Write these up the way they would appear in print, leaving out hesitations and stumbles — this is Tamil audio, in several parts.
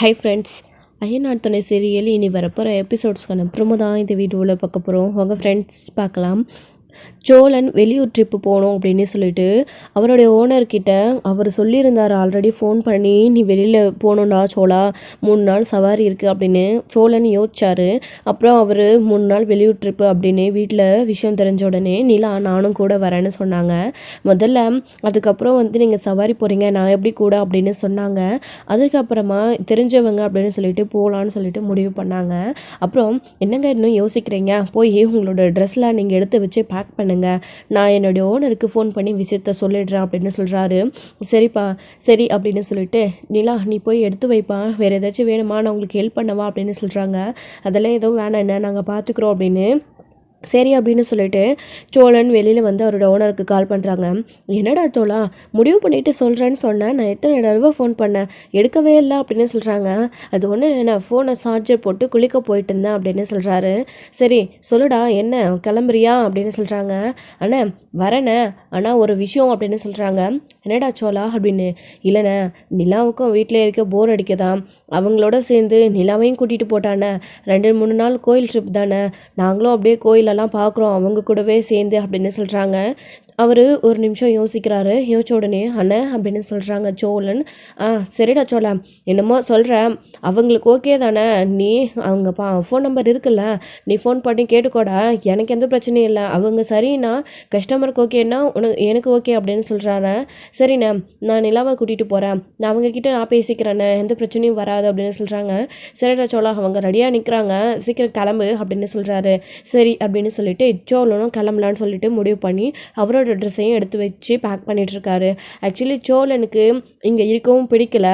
ஹை ஃப்ரெண்ட்ஸ், ஐயனார் துணை சீரியல் இனி வரப்போகிற எபிசோட்ஸ்க்கான ப்ரோமோ தான் இந்த வீடியோவில் பார்க்க போகிறோம். உங்கள் ஃப்ரெண்ட்ஸ் பார்க்கலாம். சோழன் வெளியூர் ட்ரிப்பு போகணும் அப்படின்னு சொல்லிட்டு அவருடைய ஓனர்கிட்ட அவர் சொல்லியிருந்தார் ஆல்ரெடி ஃபோன் பண்ணி, நீ வெளியில் போகணுண்டா சோழா, 3 நாள் சவாரி இருக்குது அப்படின்னு. சோழன் யோசிச்சார். அப்புறம் அவர் 3 நாள் வெளியூர் ட்ரிப்பு அப்படின்னு வீட்டில் விஷயம் தெரிஞ்ச உடனே நிலா நானும் கூட வரேன்னு சொன்னாங்க. முதல்ல அதுக்கப்புறம் நீங்கள் சவாரி போகிறீங்க, நான் எப்படி கூட அப்படின்னு சொன்னாங்க. அதுக்கப்புறமா தெரிஞ்சவங்க அப்படின்னு சொல்லிட்டு போகலான்னு சொல்லிட்டு முடிவு பண்ணாங்க. அப்புறம் என்னங்க இன்னும் யோசிக்கிறீங்க, போய் உங்களோட ட்ரெஸ்லாம் நீங்கள் எடுத்து வச்சு பேக் பண்ணுங்க, நான் என்னுடைய ஓனருக்கு ஃபோன் பண்ணி விஷயத்த சொல்லிடுறேன் அப்படின்னு சொல்கிறாரு. சரிப்பா சரி அப்படின்னு சொல்லிட்டு, நிலா நீ போய் எடுத்து வைப்பா, வேறு ஏதாச்சும் வேணுமா, நான் உங்களுக்கு ஹெல்ப் பண்ணவா அப்படின்னு சொல்கிறாங்க. அதெல்லாம் எதுவும் வேணாம், என்ன நாங்கள் பார்த்துக்குறோம் அப்படின்னு. சரி அப்படின்னு சொல்லிட்டு சோழன் வெளியில் வந்து அவரோட ஓனருக்கு கால் பண்ணுறாங்க. என்னடா சோழா, முடிவு பண்ணிவிட்டு சொல்கிறேன்னு சொன்னேன், நான் எத்தனை தடவை ஃபோன் பண்ணேன், எடுக்கவே இல்லை அப்படின்னு சொல்கிறாங்க. அது ஒன்று நான் ஃபோனை சார்ஜர் போட்டு குளிக்க போயிட்டு இருந்தேன் அப்படின்னு சொல்கிறாரு. சரி சொல்லுடா, என்ன கிளம்புறியா அப்படின்னு சொல்கிறாங்க. அண்ணே வரேண்ணே, ஆனால் ஒரு விஷயம் அப்படின்னு சொல்கிறாங்க. என்னடா சோழா அப்படின்னு. இல்லைண்ணே, நிலாவுக்கும் வீட்டிலே இருக்க போர் அடிக்கதான், அவங்களோட சேர்ந்து நிலாவையும் கூட்டிகிட்டு போட்டானே, 2-3 நாள் கோயில் ட்ரிப் தானே, நாங்களும் அப்படியே கோயிலெல்லாம் பார்க்குறோம் அவங்க கூடவே சேர்ந்து அப்படின்னு சொல்கிறாங்க. அவர் ஒரு நிமிஷம் யோசிக்கிறாரு. யோசிச்ச உடனே அண்ணன் அப்படின்னு சொல்கிறாங்க சோழன். சரிடா சோழா, என்னமோ சொல்கிறேன், அவங்களுக்கு ஓகே தானே, நீ அவங்க ஃபோன் நம்பர் இருக்குல்ல, நீ ஃபோன் பண்ணி கேட்டுக்கோடா, எனக்கு எந்த பிரச்சனையும் இல்லை, அவங்க சரிண்ணா கஸ்டமருக்கு ஓகேன்னா எனக்கு ஓகே அப்படின்னு சொல்கிறாரு. சரிண்ணே, நான் நிலாவை கூட்டிகிட்டு போகிறேன், நான் அவங்கக்கிட்ட நான் பேசிக்கிறேண்ணே, எந்த பிரச்சனையும் வராது அப்படின்னு சொல்கிறாங்க. சரிடா சோழா, அவங்க ரெடியாக நிற்கிறாங்க, சீக்கிரம் கிளம்பு அப்படின்னு சொல்கிறாரு. சரி அப்படின்னு சொல்லிட்டு சோழனும் கிளம்பலான்னு சொல்லிட்டு முடிவு பண்ணி அவரோட ட்ரெஸ்ஸையும் எடுத்து வச்சு பேக் பண்ணிகிட்ருக்காரு. ஆக்சுவலி சோழனுக்கு இங்கே இருக்கவும் பிடிக்கல.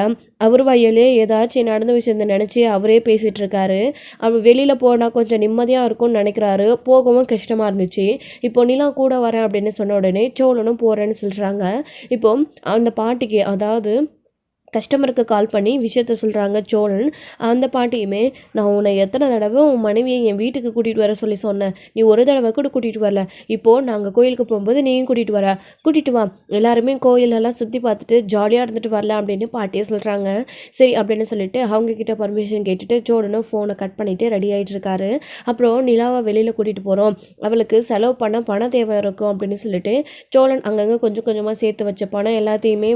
அவர் வயலே ஏதாச்சும் நடந்த விஷயத்தை நினச்சி அவரே பேசிகிட்டு இருக்காரு. அவர் வெளியில் போனால் கொஞ்சம் நிம்மதியாக இருக்கும்னு நினைக்கிறாரு. போகவும் கஷ்டமாக இருந்துச்சு. இப்போ நிலா கூட வரேன் அப்படின்னு சொன்ன உடனே சோழனும் போகிறேன்னு சொல்கிறாங்க. இப்போ அந்த பாட்டிக்கு, அதாவது கஸ்டமருக்கு கால் பண்ணி விஷயத்த சொல்கிறாங்க சோழன். அந்த பாட்டியுமே, நான் உன்னை எத்தனை தடவை உன் மனைவியை என் வீட்டுக்கு கூட்டிகிட்டு வர சொல்லி சொன்னேன், நீ ஒரு தடவை கூட கூட்டிகிட்டு வரல, இப்போது நாங்கள் கோயிலுக்கு போகும்போது நீயும் கூட்டிகிட்டு வா, எல்லாருமே கோயிலெல்லாம் சுற்றி பார்த்துட்டு ஜாலியாக இருந்துட்டு வரலாம் அப்படின்னு பாட்டியே சொல்கிறாங்க. சரி அப்படின்னு சொல்லிட்டு அவங்கக்கிட்ட பர்மிஷன் கேட்டுட்டு சோழனும் ஃபோனை கட் பண்ணிவிட்டு ரெடி ஆகிட்டு இருக்காரு. அப்புறம் நிலாவை வெளியில் கூட்டிகிட்டு போகிறோம், அவளுக்கு செலவு பண்ண பணம் தேவை இருக்கும் அப்படின்னு சொல்லிட்டு சோழன் அங்கங்கே கொஞ்சம் கொஞ்சமாக சேர்த்து வச்ச பணம் எல்லாத்தையுமே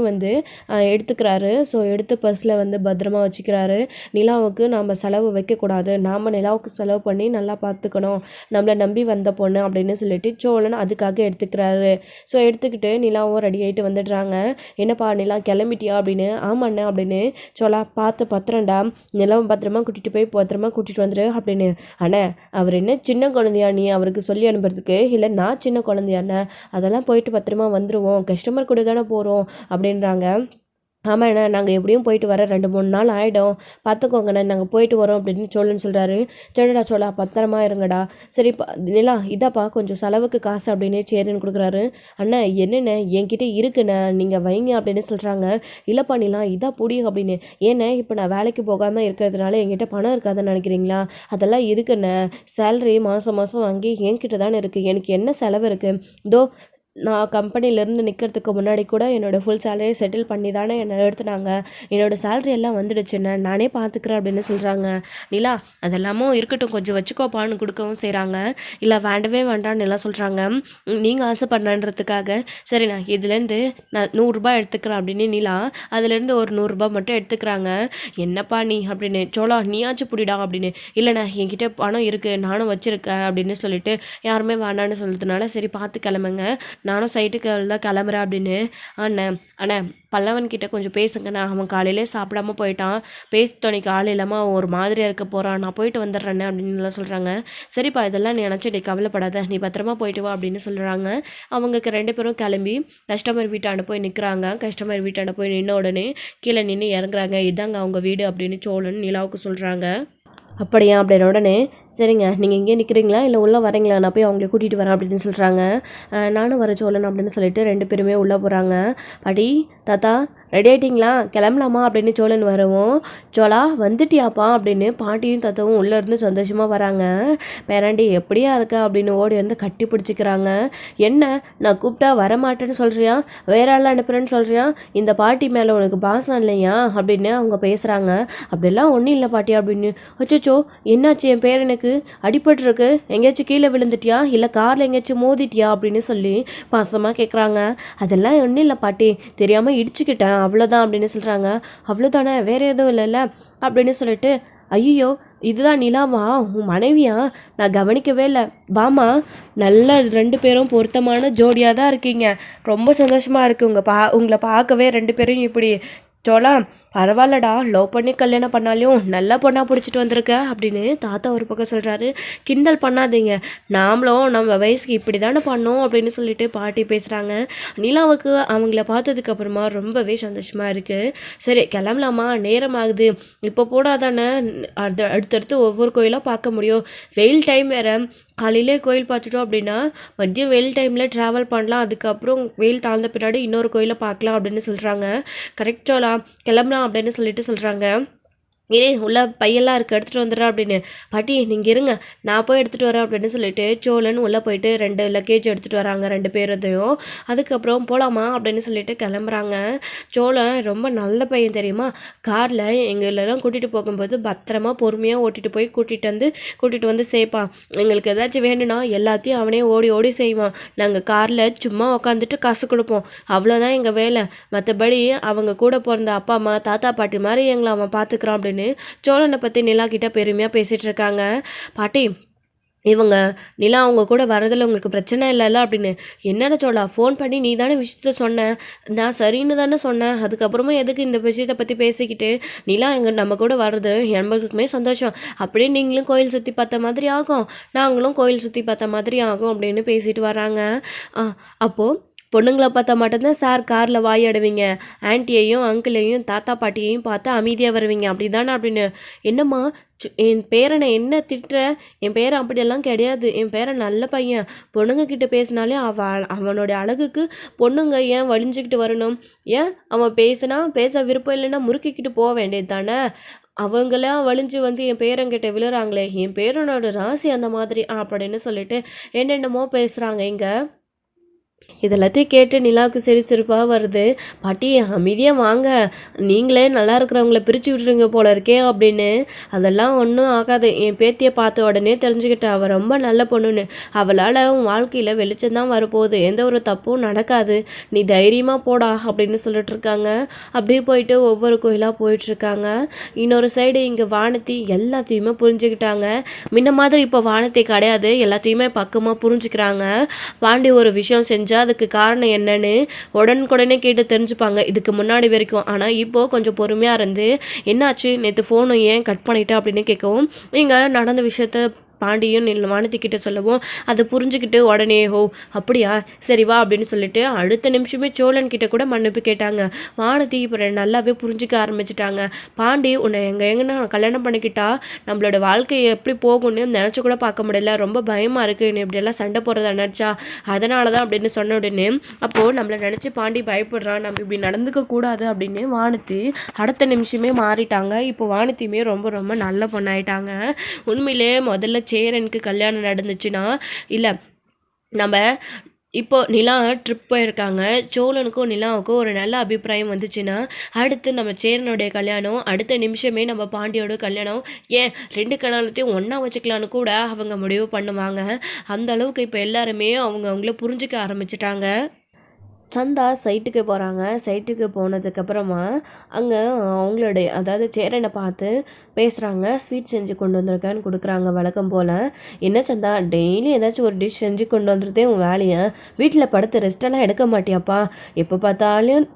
எடுத்துக்கிறாரு. ஸோ எடுத்து பர்ஸில் பத்திரமா வச்சுக்கிறாரு. நிலாவுக்கு நாம் செலவு வைக்கக்கூடாது, நாம் நிலாவுக்கு செலவு பண்ணி நல்லா பார்த்துக்கணும், நம்மளை நம்பி வந்த பொண்ணு அப்படின்னு சொல்லிட்டு சோழன் அதுக்காக எடுத்துக்கிறாரு. ஸோ எடுத்துக்கிட்டு நிலாவும் ரெடி ஆகிட்டு வந்துடுறாங்க. என்னப்பா நிலா கிளம்பிட்டியா அப்படின்னு. ஆமாண்ணே அப்படின்னு. சோழா பார்த்து பத்திரம்டா, நிலாவை பத்திரமா கூட்டிகிட்டு போய் பத்திரமா கூட்டிகிட்டு வந்துடு அப்படின்னு. அண்ணே அவர் என்ன சின்ன குழந்தையா, நீ அவருக்கு சொல்லி அனுப்புறதுக்கு, இல்லை நான் சின்ன குழந்தையாண்ணே, அதெல்லாம் போயிட்டு பத்திரமா வந்துடுவோம், கஸ்டமர் கூட தானே போகிறோம் அப்படின்றாங்க. ஆமாண்ணா, நாங்கள் எப்படியும் போயிட்டு வர 2-3 நாள் ஆகிடும், பார்த்துக்கோங்கண்ணா, நாங்கள் போயிட்டு வரோம் அப்படின்னு சோழன் சொல்கிறாரு. சரிடா சோழா, பத்திரமா இருங்கடா. சரிப்பா நிலா, இதாப்பா கொஞ்சம் செலவுக்கு காசு அப்படின்னு சரின்னு கொடுக்குறாரு. அண்ணா என்னென்ன என்கிட்ட இருக்குண்ணே, நீங்கள் வைங்க அப்படின்னு சொல்கிறாங்க. இல்லைப்பா நிலா, இதா புடியும் அப்படின்னு. ஏன்னா இப்போ நான் வேலைக்கு போகாமல் இருக்கிறதுனால என்கிட்ட பணம் இருக்காதுன்னு நினைக்கிறீங்களா, அதெல்லாம் இருக்குண்ணே, சேலரி மாதம் வாங்கி என்கிட்ட தானே இருக்குது, எனக்கு என்ன செலவு இருக்குது, இதோ நான் கம்பெனிலேருந்து நிற்கிறதுக்கு முன்னாடி கூட என்னோடய ஃபுல் சேலரியை செட்டில் பண்ணி தானே என்னை எடுத்துனாங்க, என்னோடய சேலரி எல்லாம் வந்துடுச்சுன்னு நானே பார்த்துக்கிறேன் அப்படின்னு சொல்கிறாங்க. நிலா அதெல்லாமும் இருக்கட்டும், கொஞ்சம் வச்சுக்கோப்பான்னு கொடுக்கவும் செய்கிறாங்க. இல்லை வேண்டவே வேண்டான்னு எல்லாம் சொல்கிறாங்க. நீங்கள் ஆசைப்படுறன்றதுக்காக சரி நான் இதுலேருந்து நான் 100 ரூபாய் எடுத்துக்கிறேன் அப்படின்னு நிலா அதுலேருந்து ஒரு 100 ரூபாய் மட்டும் எடுத்துக்கிறாங்க. என்னப்பா நீ அப்படின்னு. சோழா நீயாச்சும் புடிடா அப்படின்னு. இல்லைண்ணா என்கிட்ட பணம் இருக்குது, நானும் வச்சுருக்கேன் அப்படின்னு சொல்லிட்டு யாருமே வேண்டான்னு சொல்கிறதுனால சரி பார்த்து கிளம்புங்க, நானும் சைட்டுக்கு தான் கிளம்புறேன் அப்படின்னு. அண்ணே பல்லவன்கிட்ட கொஞ்சம் பேசுங்கண்ணா, அவன் காலையிலே சாப்பிடாம போயிட்டான், பேசித்தோனைக்கு ஆள் இல்லாமல் அவன் ஒரு மாதிரியாக இருக்க போகிறான், நான் போயிட்டு வந்துடுறேண்ணே அப்படின்லாம் சொல்கிறாங்க. சரிப்பா இதெல்லாம் நீ நினச்சி நீ கவலைப்படாத, நீ பத்திரமா போயிட்டு வா அப்படின்னு சொல்கிறாங்க. அவங்களுக்கு 2 பேரும் கிளம்பி கஸ்டமர் வீட்டாண்ட போய் நிற்கிறாங்க. கஸ்டமர் வீட்டாண்ட போய் நின்ன உடனே கீழே நின்று இறங்குறாங்க. இதாங்க அவங்க வீடு அப்படின்னு சோழன் நிலாவுக்கு சொல்கிறாங்க. அப்படியா அப்படின்ன உடனே, சரிங்க நீங்கள் இங்கே நிற்கிறீங்களா இல்லை உள்ளே வரீங்களா, நான் போய் அவங்கள கூட்டிகிட்டு வரேன் அப்படின்னு சொல்கிறாங்க. நானும் வர சோழன் அப்படின்னு சொல்லிட்டு 2 பேருமே உள்ளே போகிறாங்க. பாட்டி தாத்தா ரெடி ஆயிட்டிங்களா, கிளம்பலாமா அப்படின்னு சோழன் வரவும், சோழா வந்துட்டியாப்பா அப்படின்னு பாட்டியும் தாத்தாவும் உள்ளேருந்து சந்தோஷமாக வராங்க. பேராண்டி எப்படியா இருக்க அப்படின்னு ஓடி வந்து கட்டி பிடிச்சிக்கிறாங்க. என்ன நான் கூப்பிட்டா வரமாட்டேன்னு சொல்கிறியா, வேற ஆள் அனுப்புகிறேன்னு சொல்கிறியா, இந்த பாட்டி மேலே உனக்கு பாசம் இல்லையா அப்படின்னு அவங்க பேசுகிறாங்க. அப்படிலாம் ஒன்றும் இல்லை பாட்டி அப்படின்னு. அச்சோ என்னாச்சு, என் பேரனுக்கு அடிபட்டுருக்கு, எங்கேயாச்சும் கீழே விழுந்துட்டியா இல்லை காரில் எங்கேயாச்சும் மோதிட்டியா அப்படின்னு சொல்லி பாசமாக கேட்குறாங்க. அதெல்லாம் ஒன்றும் இல்லை பாட்டி, தெரியாமல் இடிச்சுக்கிட்டேன் அவ்வளோதான் அப்படின்னு சொல்கிறாங்க. அவ்வளோதானே, வேறு எதுவும் இல்லைல்ல அப்படின்னு சொல்லிட்டு, ஐயோ இதுதான் நிலாவா, உன் மனைவியா, நான் கவனிக்கவே இல்லை, பாமா நல்ல 2 பேரும் பொருத்தமான ஜோடியாக தான் இருக்கீங்க, ரொம்ப சந்தோஷமாக இருக்குது உங்களை பார்க்கவே 2 பேரும் இப்படி. சோழா பரவாயில்லடா, லவ் பண்ணி கல்யாணம் பண்ணாலையும் நல்ல பொண்ணாக பிடிச்சிட்டு வந்திருக்க அப்படின்னு தாத்தா ஒரு பக்கம் சொல்கிறாரு. கிண்டல் பண்ணாதீங்க, நாமளும் நம்ம வயசுக்கு இப்படி தானே பண்ணோம் அப்படின்னு சொல்லிட்டு பாட்டி பேசுகிறாங்க. நிலாவுக்கு அவங்கள பார்த்ததுக்கு அப்புறமா ரொம்பவே சந்தோஷமாக இருக்குது. சரி கிளம்பலாமா, நேரம் ஆகுது, இப்போ போனால் தானே அடுத்தடுத்து ஒவ்வொரு கோயிலாக பார்க்க முடியும், வெயில் டைம் வேறு, காலையிலே கோயில் பார்த்துட்டோம் அப்படின்னா மதியம் வெயில் டைமில் ட்ராவல் பண்ணலாம், அதுக்கப்புறம் வெயில் தாழ்ந்த பின்னாடி இன்னொரு கோயிலை பார்க்கலாம் அப்படின்னு சொல்கிறாங்க. கரெக்ட் சோழா, கிளம்பலாம் அப்படின்னு சொல்கிறாங்க. ஏ உள்ள பையெல்லாம் இருக்குது எடுத்துகிட்டு வந்துடுறா அப்படின்னு. பாட்டி நீங்கள் இருங்க, நான் போய் எடுத்துகிட்டு வரேன் அப்படின்னு சொல்லிட்டு சோழன் உள்ளே போயிட்டு 2 லக்கேஜ் எடுத்துகிட்டு வராங்க 2 பேரதையும். அதுக்கப்புறம் போகலாமா அப்படின்னு சொல்லிட்டு கிளம்புறாங்க. சோழன் ரொம்ப நல்ல பையன் தெரியுமா, காரில் எங்களெல்லாம் கூட்டிகிட்டு போகும்போது பத்திரமா பொறுமையாக கூட்டிகிட்டு வந்து சேர்ப்பான். எங்களுக்கு ஏதாச்சும் வேணும்னா எல்லாத்தையும் அவனே ஓடி ஓடி செய்வான். நாங்கள் காரில் சும்மா உக்காந்துட்டு காசு கொடுப்போம், அவ்வளோதான் எங்கள் வேலை. மற்றபடி அவங்க கூட பிறந்த அப்பா அம்மா தாத்தா பாட்டி மாதிரி எங்களை அவன் பார்த்துக்கிறான் அப்படின்னு சோழனை பற்றி நிலா கிட்ட பெருமையாக பேசிகிட்டு இருக்காங்க. பாட்டி இவங்க நிலா அவங்க கூட வரதில் உங்களுக்கு பிரச்சனை இல்லைல்ல அப்படின்னு. என்னென்ன சோழா, ஃபோன் பண்ணி நீ தானே விஷயத்த சொன்ன, நான் சரின்னு தானே சொன்னேன், அதுக்கப்புறமா எதுக்கு இந்த விஷயத்தை பற்றி பேசிக்கிட்டு, நிலா நம்ம கூட வர்றது நம்மளுக்குமே சந்தோஷம், அப்படியே நீங்களும் கோயில் சுற்றி பார்த்த மாதிரி ஆகும், நாங்களும் கோயில் சுற்றி பார்த்த மாதிரி ஆகும் அப்படின்னு பேசிட்டு வராங்க. அப்போது பொண்ணுங்களை பார்த்தா மட்டும்தான் சார் காரில் வாயாடுவீங்க, ஆன்ட்டியையும் அங்கிளையும் தாத்தா பாட்டியையும் பார்த்து அமைதியாக வருவீங்க அப்படி தானே அப்படின்னு. என்னம்மா என் பேரனை என்ன திட்டுற, என் பேரன் அப்படியெல்லாம் கிடையாது, என் பேரன் நல்ல பையன், பொண்ணுங்க கிட்ட பேசினாலே அவனுடைய அழகுக்கு பொண்ணுங்க ஏன் வலிஞ்சிக்கிட்டு வரணும், ஏன் அவன் பேச விருப்பம் இல்லைன்னா முறுக்கிக்கிட்டு போக வேண்டியது தானே, அவங்களாம் வலிஞ்சு வந்து என் பேரங்கிட்ட விழுறாங்களே, என் பேரனோட ராசி அந்த மாதிரி அப்படின்னு சொல்லிட்டு என்னென்னமோ பேசுகிறாங்க இங்கே. இதெல்லாத்தையும் கேட்டு நிலாவுக்கு சிரிப்பாக வருது. பாட்டி அமைதியாக வாங்க, நீங்களே நல்லா இருக்கிறவங்கள பிரித்து விட்டுருங்க போல இருக்கே அப்படின்னு. அதெல்லாம் ஒன்றும் ஆகாது, என் பேத்தியை பார்த்த உடனே தெரிஞ்சுக்கிட்டேன் அவள் ரொம்ப நல்ல பொண்ணுன்னு, அவளால் உன் வாழ்க்கையில் வெளிச்சம்தான் வரப்போகுது, எந்த ஒரு தப்பும் நடக்காது, நீ தைரியமாக போடா அப்படின்னு சொல்லிட்டு இருக்காங்க. அப்படியே போயிட்டு ஒவ்வொரு கோயிலாக போயிட்டுருக்காங்க. இன்னொரு சைடு இங்கே வானத்தி எல்லாத்தையுமே புரிஞ்சுக்கிட்டாங்க. முன்ன மாதிரி இப்போ வானத்தி கிடையாது, எல்லாத்தையுமே பக்கமாக புரிஞ்சுக்கிறாங்க. பாண்டி ஒரு விஷயம் செஞ்சால் அதுக்கு காரணம் என்னன்னு உடனுக்குடனே கேட்டு தெரிஞ்சுப்பாங்க இதுக்கு முன்னாடி வரைக்கும். ஆனால் இப்போது கொஞ்சம் பொறுமையாக இருந்து, என்னாச்சு நேற்று ஃபோனை ஏன் கட் பண்ணிட்டேன் அப்படின்னு கேட்கவும், இங்கே நடந்த விஷயத்த பாண்டியும் வானத்திக்கிட்ட சொல்லவும் அதை புரிஞ்சுக்கிட்டு உடனே ஓ அப்படியா சரி வா அப்படின்னு சொல்லிட்டு அடுத்த நிமிஷமே சோழன் கிட்ட கூட மன்னிப்பு கேட்டாங்க. வானதி இப்போ நல்லாவே புரிஞ்சுக்க ஆரம்பிச்சிட்டாங்க. பாண்டி உன்னை எங்கன்னா கல்யாணம் பண்ணிக்கிட்டா நம்மளோட வாழ்க்கையை எப்படி போகும்னு நினச்சி கூட பார்க்க முடியல, ரொம்ப பயமாக இருக்குது, இப்படியெல்லாம் சண்டை போடுறத நினச்சா, அதனால தான் அப்படின்னு சொன்ன உடனே அப்போது நம்மளை நினச்சி பாண்டி பயப்படுறான், நம்ம இப்படி நடந்துக்க கூடாது அப்படின்னு வானதி அடுத்த நிமிஷமே மாறிட்டாங்க. இப்போ வானதியுமே ரொம்ப ரொம்ப நல்ல பொண்ணாயிட்டாங்க. உண்மையிலே முதல்ல சேரனுக்கு கல்யாணம் நடந்துச்சுன்னா இல்லை, நம்ம இப்போ நிலா ட்ரிப் போயிருக்காங்க, சோழனுக்கும் நிலாவுக்கும் ஒரு நல்ல அபிப்பிராயம் வந்துச்சுன்னா அடுத்து நம்ம சேரனுடைய கல்யாணம், அடுத்த நிமிஷமே நம்ம பாண்டியோட கல்யாணம், ஏன் 2 கல்யாணத்தையும் ஒன்றா வச்சுக்கலான்னு கூட அவங்க முடிவு பண்ணுவாங்க. அந்த அளவுக்கு இப்போ எல்லாருமே அவங்கள புரிஞ்சுக்க ஆரம்பிச்சிட்டாங்க. சந்தா சைட்டுக்கு போகிறாங்க. சைட்டுக்கு போனதுக்கப்புறமா அங்கே அவங்களுடைய அதாவது சேரனை பார்த்து பேசுகிறாங்க. ஸ்வீட் செஞ்சு கொண்டு வந்திருக்கேன்னு கொடுக்குறாங்க வழக்கம் போல். என்ன சந்தா டெய்லி ஏதாச்சும் ஒரு டிஷ் செஞ்சு கொண்டு வந்துருதே உன் வேலையை, வீட்டில் படுத்து ரெஸ்டெல்லாம் எடுக்க மாட்டியாப்பா, எப்போ பார்த்தாலும்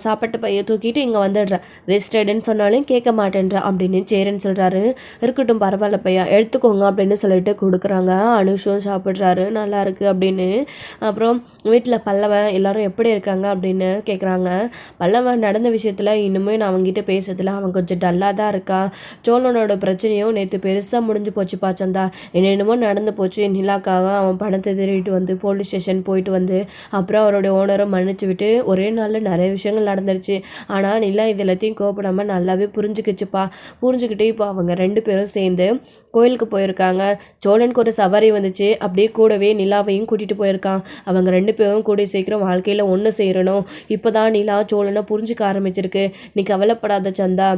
சாப்பாட்டு பையை தூக்கிட்டு இங்கே வந்துடுற, ரெஸ்டடுன்னு சொன்னாலும் கேட்க மாட்டேன்ற அப்படின்னு சேரன் சொல்கிறாரு. இருக்கட்டும் பரவாயில்ல பையா எடுத்துக்கோங்க அப்படின்னு சொல்லிட்டு கொடுக்குறாங்க. அனுஷும் சாப்பிட்றாரு நல்லா இருக்குது அப்படின்னு. அப்புறம் வீட்டில் பல்லவன் எல்லோரும் எப்படி இருக்காங்க அப்படின்னு கேட்குறாங்க. பல்லவன் நடந்த விஷயத்தில் இன்னுமே நான் அவங்ககிட்ட பேசுறதுல அவன் கொஞ்சம் டல்லாக தான் இருக்கா. சோழனோட பிரச்சனையும் நேற்று பெருசாக முடிஞ்சு போச்சு பாச்சந்தா, என்னென்னமோ நடந்து போச்சு, நிலாக்காக அவன் பணத்தை திருட்டு வந்து போலீஸ் ஸ்டேஷன் போயிட்டு வந்து அப்புறம் அவருடைய ஓனரை மன்னிச்சு விட்டு ஒரே நாளில் நிறைய விஷயங்கள் நடந்துருச்சு. ஆனால் நிலா இது எல்லாத்தையும் கோபப்படாமல் நல்லாவே புரிஞ்சுக்கிச்சுப்பா. புரிஞ்சுக்கிட்டு இப்போ அவங்க 2 பேரும் சேர்ந்து கோயிலுக்கு போயிருக்காங்க. சோழனுக்கு ஒரு சவாரி வந்துச்சு. அப்படியே கூடவே நிலாவையும் கூட்டிகிட்டு போயிருக்கான். அவங்க 2 பேரும் கூடிய சீக்கிரம் வாழ்க்கையில் ஒன்று சேரணும். இப்போ தான் நிலா சோழனை புரிஞ்சுக்க ஆரம்பிச்சிருக்கு. நீ கவலைப்படாத சந்தா,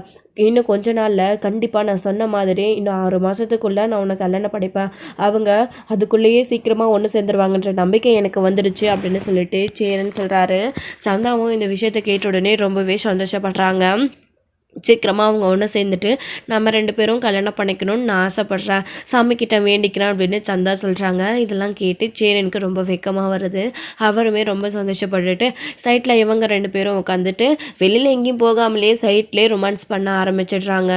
இன்னும் கொஞ்ச நாளில் கண்டிப்பாக நான் சொன்ன மாதிரி இன்னும் 6 மாதத்துக்குள்ளே நான் உனக்கு கல்யாணம் படிப்பேன். அவங்க அதுக்குள்ளேயே சீக்கிரமாக ஒன்று சேர்ந்துருவாங்கன்ற நம்பிக்கை எனக்கு வந்துடுச்சு அப்படின்னு சொல்லிட்டு சேரன் சொல்கிறாரு. சந்தாவும் இந்த விஷயத்தை கேட்ட உடனே ரொம்பவே சந்தோஷப்படுறாங்க. சீக்கிரமாக அவங்க ஒன்று சேர்ந்துட்டு நம்ம 2 பேரும் கல்யாணம் பண்ணிக்கணும்னு நான் ஆசைப்பட்றேன், சாமிக்கிட்ட வேண்டிக்கிறேன் அப்படின்னு சந்தா சொல்கிறாங்க. இதெல்லாம் கேட்டு சேரனுக்கு ரொம்ப வெக்கமாக வருது. அவருமே ரொம்ப சந்தோஷப்பட்டுட்டு சைட்டில் இவங்க 2 பேரும் உட்காந்துட்டு வெளியில் எங்கேயும் போகாமலே சைட்லேயே ரொமான்ஸ் பண்ண ஆரம்பிச்சிடுறாங்க.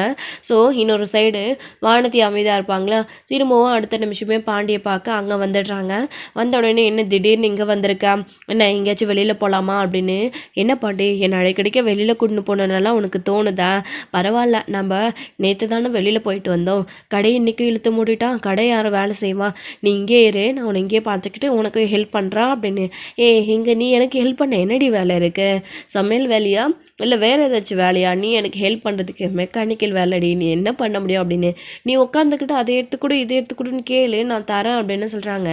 ஸோ இன்னொரு சைடு வானதி அமைதியாக இருப்பாங்களா, திரும்பவும் அடுத்த நிமிஷமே பாண்டியை பார்க்க அங்கே வந்துடுறாங்க. வந்த உடனே என்ன திடீர்னு இங்கே வந்திருக்கா, என்ன எங்கேயாச்சும் வெளியில் போகலாமா அப்படின்னு. என்ன பாண்டி, என்னை அடிக்கடிக்க வெளியில் கூட்டின்னு போனதுனால உனக்கு தோணுதா? பரவாயில்ல, நம்ம நேற்று தானே வெளியில் போயிட்டு வந்தோம், கடையை இன்றைக்கி இழுத்து மூடிட்டான், கடை யாரும் வேலை செய்வான், நீ இங்கே இரு, நான் உன்னை இங்கேயே பார்த்துக்கிட்டு உனக்கு ஹெல்ப் பண்ணுறான் அப்படின்னு. இங்கே நீ எனக்கு ஹெல்ப் பண்ண என்னடி வேலை இருக்குது, சமையல் வேலையா இல்லை வேறு ஏதாச்சும் வேலையா, நீ எனக்கு ஹெல்ப் பண்ணுறதுக்கு மெக்கானிக்கல் வேலைடி, நீ என்ன பண்ண முடியும் அப்படின்னு. நீ உட்காந்துக்கிட்டு அதை எடுத்துக்கூட இதை எடுத்துக்கூடன்னு கேளு, நான் தரேன் அப்படின்னு சொல்கிறாங்க.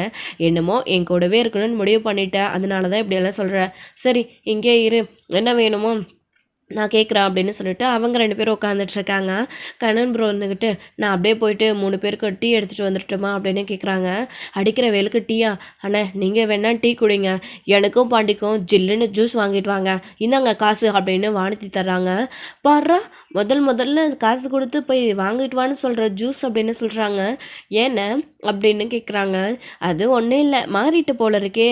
என்னமோ என் கூடவே இருக்கணும்னு முடிவு பண்ணிட்டேன், அதனால தான் இப்படியெல்லாம் சொல்கிறேன். சரி இங்கே இரு, என்ன வேணுமோ நான் கேட்குறேன் அப்படின்னு சொல்லிட்டு அவங்க 2 பேரும் உட்காந்துட்ருக்காங்க. கண்ணன் ப்ரோ இருந்துக்கிட்டு நான் அப்படியே போயிட்டு 3 பேருக்கு டீ எடுத்துகிட்டு வந்துட்டுமா அப்படின்னு கேட்குறாங்க. அடிக்கிற வேலுக்கு டீயா, அண்ணே நீங்கள் வேணால் டீ குடிங்க, எனக்கும் பாண்டிக்கும் ஜில்லுன்னு ஜூஸ் வாங்கிட்டு வாங்க, இந்தாங்க காசு அப்படின்னு வானதி தர்றாங்க. பாடுறா, முதல்ல காசு கொடுத்து போய் வாங்கிட்டு வான்னு சொல்கிற ஜூஸ் அப்படின்னு சொல்கிறாங்க. ஏன்னு அப்படின்னு கேட்குறாங்க. அது ஒன்றும் இல்லை, மாறிட்டு போல இருக்கே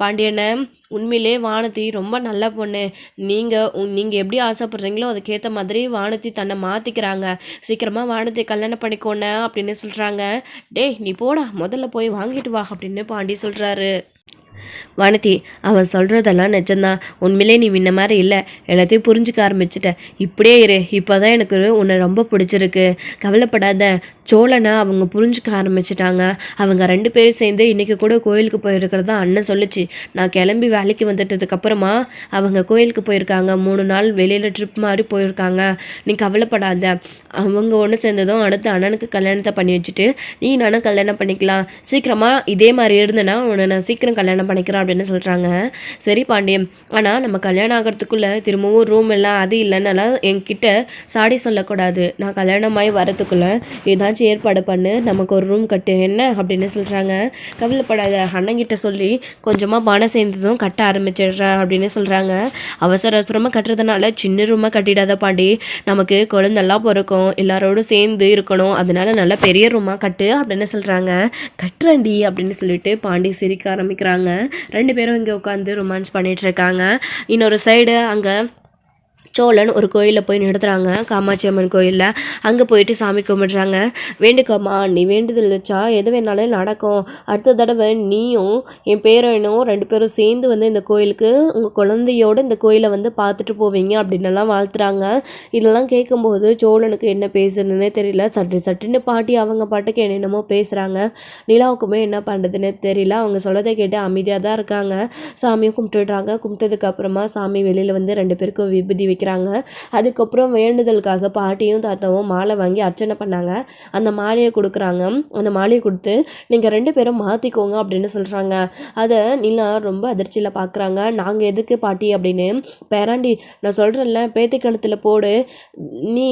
பாண்டியனை, உண்மையிலே வானதி ரொம்ப நல்ல பொண்ணு, நீங்கள் எப்படி ஆசைப்படுறீங்களோ அதுக்கேற்ற மாதிரி வானதி தன்னை மாற்றிக்கிறாங்க, சீக்கிரமாக வானதி கல்யாணம் பண்ணிக்கோண்ணே அப்படின்னு சொல்கிறாங்க. டேய் நீ போடா, முதல்ல போய் வாங்கிட்டு வா அப்படின்னு பாண்டி சொல்கிறாரு. வானதி, அவன் சொல்கிறதெல்லாம் நிஜம்தான், உண்மையிலே நீ முன்ன மாதிரி இல்லை, எல்லாத்தையும் புரிஞ்சுக்க ஆரம்பிச்சிட்ட, இப்படியே இரு, இப்போ தான் எனக்கு உன்னை ரொம்ப பிடிச்சிருக்கு, கவலைப்படாத. சோழனை அவங்க புரிஞ்சுக்க ஆரம்பிச்சிட்டாங்க. அவங்க 2 பேரும் சேர்ந்து இன்றைக்கி கூட கோயிலுக்கு போயிருக்கிறதா அண்ணன் சொல்லிச்சு. நான் கிளம்பி வேலைக்கு வந்துட்டதுக்கப்புறமா அவங்க கோயிலுக்கு போயிருக்காங்க, 3 நாள் வெளியில் ட்ரிப் மாதிரி போயிருக்காங்க. நீ கவலைப்படாத, அவங்க ஒன்று சேர்ந்ததும் அடுத்து அண்ணனுக்கு கல்யாணத்தை பண்ணி வச்சுட்டு நீ நானும் கல்யாணம் பண்ணிக்கலாம், சீக்கிரமாக இதே மாதிரி இருந்தேன்னா உன்னை நான் சீக்கிரம் கல்யாணம் பண்ணிக்கிறேன் அப்படின்னு சொல்கிறாங்க. சரி பாண்டியம், ஆனால் நம்ம கல்யாணம் ஆகிறதுக்குள்ளே திரும்பவும் ரூம் எல்லாம் அது இல்லைன்னாலாம் என்கிட்ட சாடி சொல்லக்கூடாது, நான் கல்யாணமாகி வரத்துக்குள்ளே ஏதாச்சும் ஏற்பாடு பண்ணு, நமக்கு ஒரு ரூம் கட்டு என்ன அப்படின்னு சொல்கிறாங்க. கவலைப்படாத, அண்ணங்கிட்ட சொல்லி கொஞ்சமாக பணம் சேர்ந்ததும் கட்ட ஆரம்பிச்சிடுறேன் அப்படின்னு சொல்கிறாங்க. அவசரமாக கட்டுறதுனால சின்ன ரூமாக கட்டிடாத பாண்டி, நமக்கு குழந்தெல்லாம் பிறக்கும், எல்லாரோடும் சேர்ந்து இருக்கணும், அதனால நல்லா பெரிய ரூமாக கட்டு அப்படின்னு சொல்கிறாங்க. கட்டுறேன்டி அப்படின்னு சொல்லிட்டு பாண்டி சிரிக்க ஆரம்பிக்கிறாங்க. 2 பேரும் இங்கே உட்காந்து ரொமான்ஸ் பண்ணிகிட்டு இருக்காங்க. இன்னொரு சைடு அங்கே சோழன் ஒரு கோயிலில் போய் நடத்துகிறாங்க, காமாட்சி அம்மன் கோயிலில். அங்கே போயிட்டு சாமி கும்பிட்றாங்க. வேண்டுக்கம்மா, நீ வேண்டுதல் வச்சா எது வேணாலும் நடக்கும், அடுத்த தடவை நீயும் என் பேரனும் 2 பேரும் சேர்ந்து வந்து இந்த கோயிலுக்கு உங்கள் குழந்தையோடு இந்த கோயிலை வந்து பார்த்துட்டு போவீங்க அப்படின்னெல்லாம் வாழ்த்துறாங்க. இதெல்லாம் கேட்கும்போது சோழனுக்கு என்ன பேசுறதுன்னே தெரியல. சட்டுன்னு பாட்டி அவங்க பாட்டுக்கு என்னென்னமோ பேசுகிறாங்க. நிலாவுக்குமே என்ன பண்ணுறதுன்னு தெரியல. அவங்க சொல்லதை கேட்டு அமைதியாக தான் இருக்காங்க. சாமியும் கும்பிட்டுடுறாங்க. கும்பிட்டதுக்கப்புறமா சாமி வெளியில் வந்து 2 பேருக்கும் விபூதி வைக்கிறாங்க. அதுக்கப்புறம் வேண்டுதலுக்காக பாட்டியும் தாத்தாவும் மாலை வாங்கி அர்ச்சனை பண்ணாங்க. அந்த மாலையை கொடுக்குறாங்க. அந்த மாலையை கொடுத்து நீங்கள் 2 பேரும் மாற்றிக்கோங்க அப்படின்னு சொல்கிறாங்க. அதை நிலா ரொம்ப அதிர்ச்சியில் பார்க்குறாங்க. நாங்கள் எதுக்கு பாட்டி அப்படின்னு. பேராண்டி, நான் சொல்கிறேன்ல, பேத்தி கழுத்தில் போடு, நீ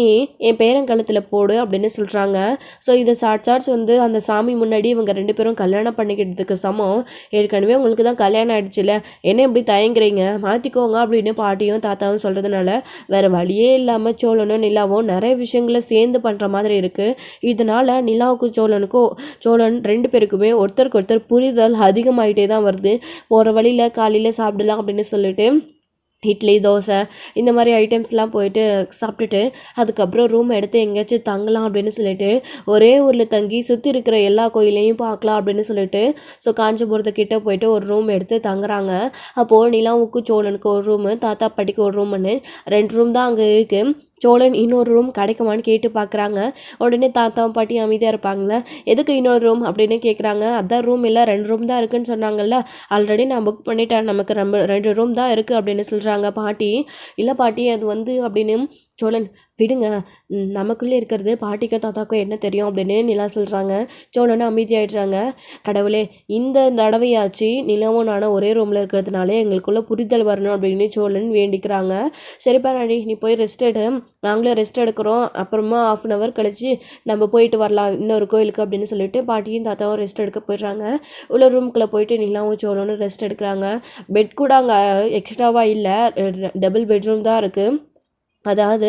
என் பேரன் கழுத்தில் போடு அப்படின்னு சொல்கிறாங்க. ஸோ இதை சாட்சாட்சி வந்து அந்த சாமி முன்னாடி இவங்க 2 பேரும் கல்யாணம் பண்ணிக்கிறதுக்கு சமம். ஏற்கனவே உங்களுக்கு தான் கல்யாணம் ஆயிடுச்சுல, என்ன இப்படி தயங்குறீங்க, மாற்றிக்கோங்க அப்படின்னு பாட்டியும் தாத்தாவும் சொல்கிறதுனால வேறு வழியே இல்லாமல் சோழனும் நிலாவும் நிறைய விஷயங்களை சேர்ந்து பண்ணுற மாதிரி இருக்குது. இதனால் நிலாவுக்கும் சோழன் 2 பேருக்குமே ஒருத்தருக்கு ஒருத்தர் புரிதல் அதிகமாகிட்டே தான் வருது. போகிற வழியில் காலையில் சாப்பிடலாம் அப்படின்னு சொல்லிட்டு இட்லி, தோசை இந்த மாதிரி ஐட்டம்ஸ்லாம் போயிட்டு சாப்பிட்டுட்டு அதுக்கப்புறம் ரூம் எடுத்து எங்கேயாச்சும் தங்கலாம் அப்படின்னு சொல்லிட்டு ஒரே ஊரில் தங்கி சுற்றி இருக்கிற எல்லா கோயிலையும் பார்க்கலாம் அப்படின்னு சொல்லிட்டு ஸோ காஞ்சிபுரத்துக்கிட்ட போயிட்டு ஒரு ரூம் எடுத்து தங்குறாங்க. அப்போது நிலாவுக்கு சோழனுக்கு ஒரு ரூமு, தாத்தா பாட்டிக்கு ஒரு ரூமுன்னு 2 ரூம் தான் அங்கே இருக்குது. சோழன் இன்னொரு ரூம் கிடைக்குமான்னு கேட்டு பார்க்குறாங்க. உடனே தாத்தாவும் பாட்டியும் அமைதியாக இருப்பாங்களே, எதுக்கு இன்னொரு ரூம் அப்படின்னு கேட்குறாங்க. அதான் ரூம் இல்லை 2 ரூம் தான் இருக்குன்னு சொன்னாங்கல்ல, ஆல்ரெடி நான் புக் பண்ணிட்டேன், நமக்கு 2 ரூம் தான் இருக்குது அப்படின்னு சொல்கிறாங்க பாட்டி. இல்லை பாட்டி அது வந்து அப்படின்னு சோழன், விடுங்க, நமக்குள்ளே இருக்கிறது பாட்டிக்கும் தாத்தாக்கும் என்ன தெரியும் அப்படின்னு நிலா சொல்கிறாங்க. சோழனை அமைதியாயிடுறாங்க. கடவுளே, இந்த தடவையாச்சு நிலாவும் நானும் ஒரே ரூமில் இருக்கிறதுனாலே எங்களுக்குள்ள புரிதல் வரணும் அப்படின்னு சோழன் வேண்டிக்கிறாங்க. சரிப்பா ராணி, நீ போய் ரெஸ்ட் எடு, நாங்களும் ரெஸ்ட் எடுக்கிறோம், அப்புறமா 1/2 hour கழிச்சு நம்ம போயிட்டு வரலாம் இன்னொரு கோயிலுக்கு அப்படின்னு சொல்லிட்டு பாட்டியும் தாத்தாவும் ரெஸ்ட் எடுக்க போயிடுறாங்க. உள்ள ரூம்குள்ளே போயிட்டு நிலாவும் சோழனும் ரெஸ்ட் எடுக்கிறாங்க. பெட் கூட அங்கே எக்ஸ்ட்ராவாக இல்லை, டபுள் பெட்ரூம் தான் இருக்குது. அதாவது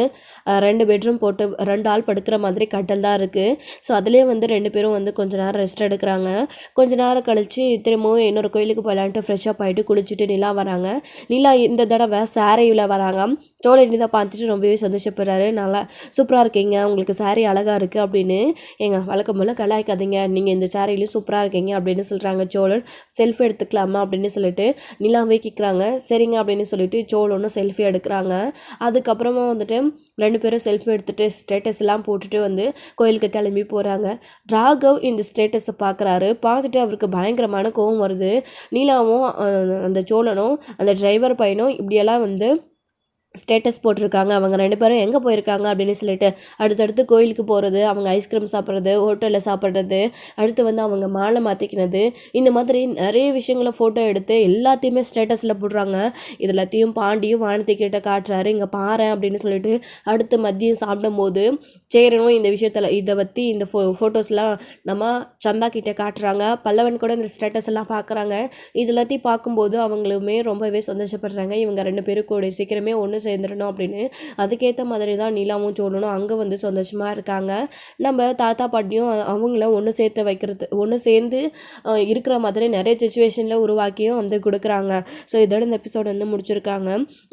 2 பெட்ரூம் போட்டு 2 ஆள் படுக்கிற மாதிரி கட்டல் தான் இருக்குது. ஸோ அதுலேயே வந்து 2 பேரும் வந்து கொஞ்ச நேரம் ரெஸ்ட் எடுக்கிறாங்க. கொஞ்ச நேரம் கழித்து திரும்பவும் இன்னொரு கோயிலுக்கு போகலான்ட்டு ஃப்ரெஷ்ஷப் ஆகிட்டு குளிச்சுட்டு நிலா வராங்க. நிலா இந்த தடவை சாரியில் வராங்க. சோழன் இதை பார்த்துட்டு ரொம்பவே சந்தோஷப்படுறாரு. நல்லா சூப்பராக இருக்கீங்க, உங்களுக்கு சாரீ அழகாக இருக்குது அப்படின்னு. எங்க வழக்கம் போல் கலாய்க்காதீங்க, நீங்கள் இந்த சாரிலையும் சூப்பராக இருக்கீங்க அப்படின்னு சொல்கிறாங்க. சோழன் செல்ஃபி எடுத்துக்கலாமா அப்படின்னு சொல்லிட்டு நிலாவே கேட்குறாங்க. சரிங்க அப்படின்னு சொல்லிட்டு சோழனும் செல்ஃபி எடுக்கிறாங்க. அதுக்கப்புறமா வந்துட்டு 2 பேரும் செல்ஃபி எடுத்துகிட்டு ஸ்டேட்டஸ் எல்லாம் போட்டுட்டு வந்து கோயிலுக்கு கிளம்பி போகிறாங்க. ராகவ் இந்த ஸ்டேட்டஸை பார்க்குறாரு. பார்த்துட்டு அவருக்கு பயங்கரமான கோவம் வருது. நீலாவும் அந்த சோழனும் அந்த டிரைவர் பையனும் இப்படியெல்லாம் வந்து ஸ்டேட்டஸ் போட்டிருக்காங்க. அவங்க 2 பேரும் எங்கே போயிருக்காங்க அப்படின்னு சொல்லிட்டு அடுத்தடுத்து கோயிலுக்கு போகிறது, அவங்க ஐஸ்கிரீம் சாப்பிட்றது, ஹோட்டலில் சாப்பிட்றது, அடுத்து வந்து அவங்க மாலை மாற்றிக்கினது, இந்த மாதிரி நிறைய விஷயங்களை ஃபோட்டோ எடுத்து எல்லாத்தையுமே ஸ்டேட்டஸில் போடுறாங்க. இது எல்லாத்தையும் பாண்டியும் வானத்திக்கிட்ட காட்டுறாரு. இங்கே பாரு அப்படின்னு சொல்லிட்டு அடுத்து மதியம் சாப்பிடும்போது சேரனும் இந்த விஷயத்தில் இதை பற்றி இந்த ஃபோட்டோஸ்லாம் நம்ம சந்தா கிட்டே காட்டுறாங்க. பல்லவன் கூட இந்த ஸ்டேட்டஸ் எல்லாம் பார்க்குறாங்க. இது எல்லாத்தையும் பார்க்கும்போது அவங்களுமே ரொம்பவே சந்தோஷப்படுறாங்க. இவங்க 2 பேரும் கூட சீக்கிரமே ஒன்று சேர்ந்துடணும் அப்படின்னு. அதுக்கேற்ற மாதிரி தான் நீலாவும் சோழனும் அங்கே வந்து சந்தோஷமாக இருக்காங்க. நம்ம தாத்தா பாட்டியும் அவங்கள ஒன்று சேர்ந்து இருக்கிற மாதிரி நிறைய சுச்சுவேஷனில் உருவாக்கியும் வந்து கொடுக்குறாங்க. ஸோ இதோட இந்த எபிசோட் வந்து முடிச்சிருக்காங்க.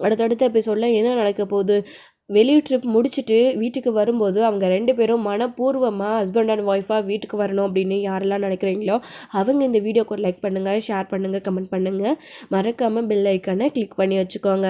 அடுத்தடுத்த எபிசோடில் என்ன நடக்க போகுது, வெளியூர் ட்ரிப் முடிச்சுட்டு வீட்டுக்கு வரும்போது அவங்க 2 பேரும் மனப்பூர்வமாக ஹஸ்பண்ட் அண்ட் ஒய்ஃபாக வீட்டுக்கு வரணும் அப்படின்னு யாரெல்லாம் நினைக்கிறீங்களோ அவங்க இந்த வீடியோக்கு லைக் பண்ணுங்கள், ஷேர் பண்ணுங்கள், கமெண்ட் பண்ணுங்கள். மறக்காமல் பெல் ஐக்கானை கிளிக் பண்ணி வச்சுக்கோங்க.